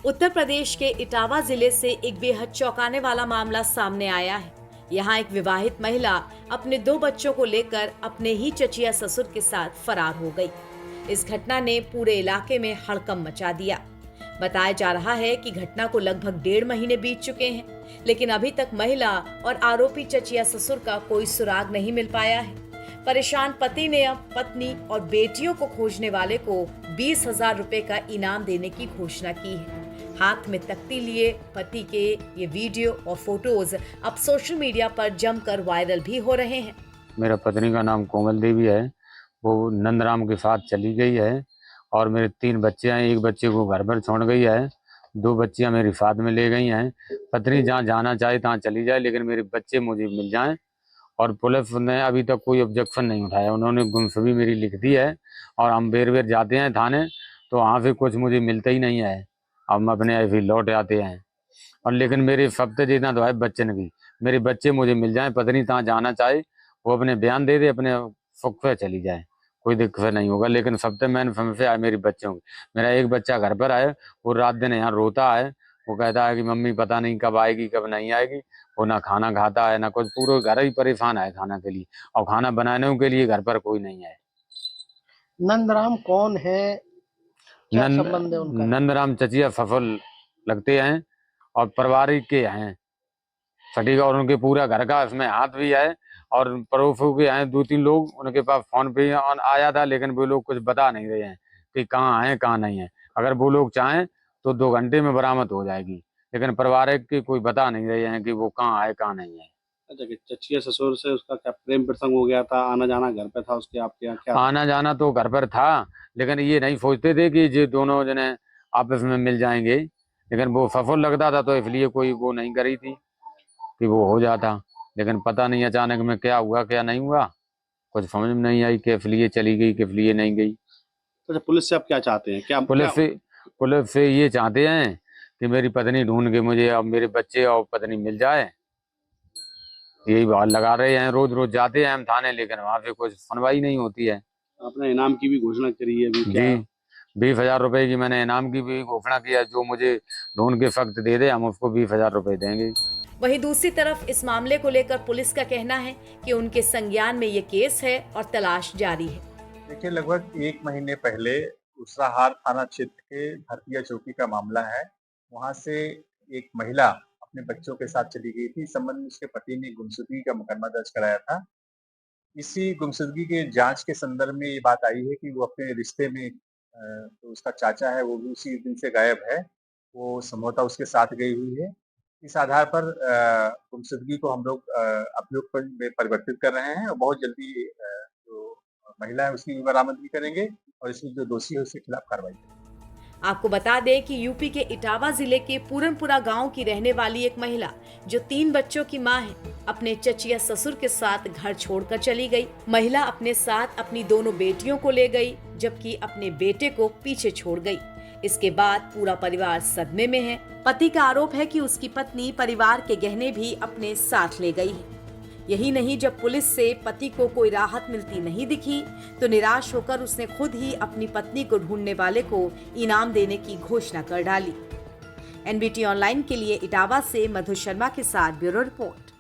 उत्तर प्रदेश के इटावा जिले से एक बेहद चौंकाने वाला मामला सामने आया है। यहाँ एक विवाहित महिला अपने 2 बच्चों को लेकर अपने ही चचिया ससुर के साथ फरार हो गई। इस घटना ने पूरे इलाके में हड़कंप मचा दिया। बताया जा रहा है कि घटना को लगभग 1.5 महीने बीत चुके हैं, लेकिन अभी तक महिला और आरोपी चचिया ससुर का कोई सुराग नहीं मिल पाया है। परेशान पति ने अब पत्नी और बेटियों को खोजने वाले को 20,000 रुपए का इनाम देने की घोषणा की है। हाथ में तख्ती लिए पति के ये वीडियो और फोटोज अब सोशल मीडिया पर जमकर वायरल भी हो रहे हैं। मेरा पत्नी का नाम कोमल देवी है। वो नंदराम के साथ चली गई है और मेरे 3 बच्चे हैं। एक बच्चे को घर पर छोड़ गई है, 2 बच्चियां मेरी साथ में ले गई हैं। पत्नी जहाँ जाना चाहे तहाँ चली जाए, लेकिन मेरे बच्चे मुझे मिल जाएं। और पुलिस ने अभी तक कोई ऑब्जेक्शन नहीं उठाया। उन्होंने गुमशुदगी मेरी लिख दी है और हम बेर जाते हैं थाने, तो वहाँ से कुछ मुझे मिलता ही नहीं है। हम अपने ऐसे लौट आते हैं। और लेकिन मेरे सब्ते जितना तो है बच्चन की, मेरे बच्चे मुझे मिल जाएं। पत्नी तहाँ जाना चाहे वो अपने बयान दे दे, अपने सुख पे चली जाए, कोई दिक्कत नहीं होगा। लेकिन सबसे मेन समस्या है मेरी बच्चों की। मेरा एक बच्चा घर पर आए, वो रात दिन यहाँ रोता है। वो कहता है कि मम्मी पता नहीं कब आएगी कब नहीं आएगी। वो ना खाना खाता है ना कुछ, पूरा घर ही परेशान है खाना के लिए, और खाना बनाने के लिए घर पर कोई नहीं है। नंदराम कौन है, क्या संबंध है उनका? नंदराम चचिया सफल लगते हैं और पारिवारिक के हैं सटीक, और उनके पूरा घर का इसमें हाथ भी है। और पड़ोसों के हैं 2-3 लोग, उनके पास फोन पे आया था, लेकिन वो लोग कुछ बता नहीं रहे हैं कि कहाँ है कहाँ नहीं है। अगर वो लोग चाहें तो 2 घंटे में बरामद हो जाएगी, लेकिन पारिवारिक के कोई बता नहीं रहे हैं कि वो कहाँ है कहाँ नहीं है। अच्छा, कि चचिया ससुर से उसका क्या प्रेम प्रसंग हो गया था? आना जाना घर पे था उसके आपके यहाँ क्या? आना जाना तो घर पर था, लेकिन ये नहीं सोचते थे कि ये दोनों जने आपस में मिल जाएंगे। लेकिन वो सफल लगता था, तो इसलिए कोई वो नहीं करी थी कि वो हो जाता। लेकिन पता नहीं अचानक में क्या हुआ क्या नहीं हुआ, कुछ समझ में नहीं आई, किस लिए चली गई किस लिए नहीं गई। अच्छा, पुलिस से आप क्या चाहते हैं? क्या पुलिस से ये चाहते हैं कि मेरी पत्नी ढूंढ के मुझे अब मेरे बच्चे और पत्नी मिल जाए। यही बात लगा रहे हैं, रोज रोज जाते हैं हम थाने, लेकिन वहाँ पे कुछ सुनवाई नहीं होती है। आपने इनाम की भी घोषणा करी है अभी क्या? जी, 20,000 रुपए की मैंने इनाम की भी घोषणा किया। जो मुझे ढूंढ के सख्त दे दे, हम उसको 20,000 रुपए देंगे। वहीं दूसरी तरफ इस मामले को लेकर पुलिस का कहना है कि उनके संज्ञान में ये केस है और तलाश जारी है। देखिए, लगभग 1 महीने पहले उसराहार थाना क्षेत्र के भरतिया चौकी का मामला है। वहां से एक महिला अपने बच्चों के साथ चली गई थी। इस संबंध में उसके पति ने गुमशुदगी का मुकदमा दर्ज कराया था। इसी गुमशुदगी के जांच के संदर्भ में ये बात आई है कि वो अपने रिश्ते में तो उसका चाचा है, वो भी उसी दिन से गायब है। वो संभवतः उसके साथ गई हुई है। इस आधार पर गुमशुदगी को हम लोग अभियोग में परिवर्तित कर रहे हैं और बहुत जल्दी जो महिला है उसकी भी बरामदगी करेंगे और इसमें जो दोषी है उसके खिलाफ कार्रवाई करेंगे। आपको बता दें कि यूपी के इटावा जिले के पूरनपुरा गांव की रहने वाली एक महिला जो 3 बच्चों की मां है, अपने चचिया ससुर के साथ घर छोड़कर चली गई। महिला अपने साथ अपनी दोनों बेटियों को ले गई, जबकि अपने बेटे को पीछे छोड़ गई। इसके बाद पूरा परिवार सदमे में है। पति का आरोप है कि उसकी पत्नी परिवार के गहने भी अपने साथ ले गई है। यही नहीं, जब पुलिस से पति को कोई राहत मिलती नहीं दिखी, तो निराश होकर उसने खुद ही अपनी पत्नी को ढूंढने वाले को इनाम देने की घोषणा कर डाली। एनबीटी ऑनलाइन के लिए इटावा से मधु शर्मा के साथ ब्यूरो रिपोर्ट।